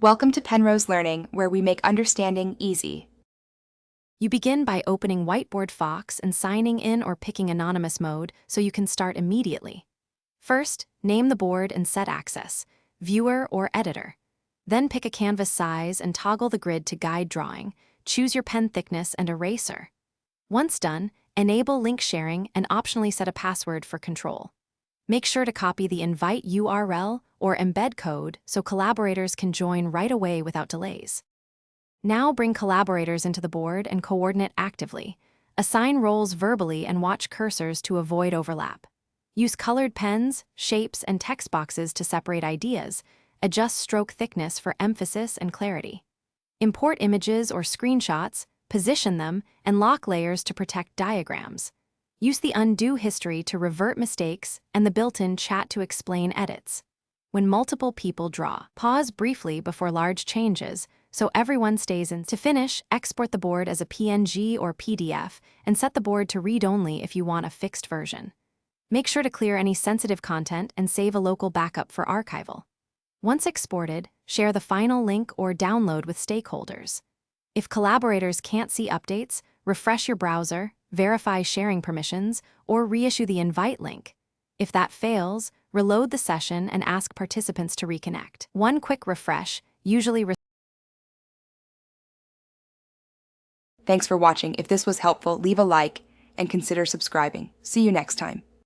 Welcome to Penrose Learning, where we make understanding easy. You begin by opening Whiteboard Fox and signing in or picking anonymous mode so you can start immediately. First, name the board and set access, viewer or editor. Then pick a canvas size and toggle the grid to guide drawing. Choose your pen thickness and eraser. Once done, enable link sharing and optionally set a password for control. Make sure to copy the invite URL or embed code so collaborators can join right away without delays. Now bring collaborators into the board and coordinate actively. Assign roles verbally and watch cursors to avoid overlap. Use colored pens, shapes, and text boxes to separate ideas. Adjust stroke thickness for emphasis and clarity. Import images or screenshots, position them, and lock layers to protect diagrams. Use the undo history to revert mistakes and the built-in chat to explain edits. When multiple people draw, pause briefly before large changes so everyone stays in. To finish, export the board as a PNG or PDF and set the board to read only if you want a fixed version. Make sure to clear any sensitive content and save a local backup for archival. Once exported, share the final link or download with stakeholders. If collaborators can't see updates, refresh your browser, verify sharing permissions, or reissue the invite link. If that fails, reload the session and ask participants to reconnect. One quick refresh usually. Thanks for watching. If this was helpful, leave a like and consider subscribing. See you next time.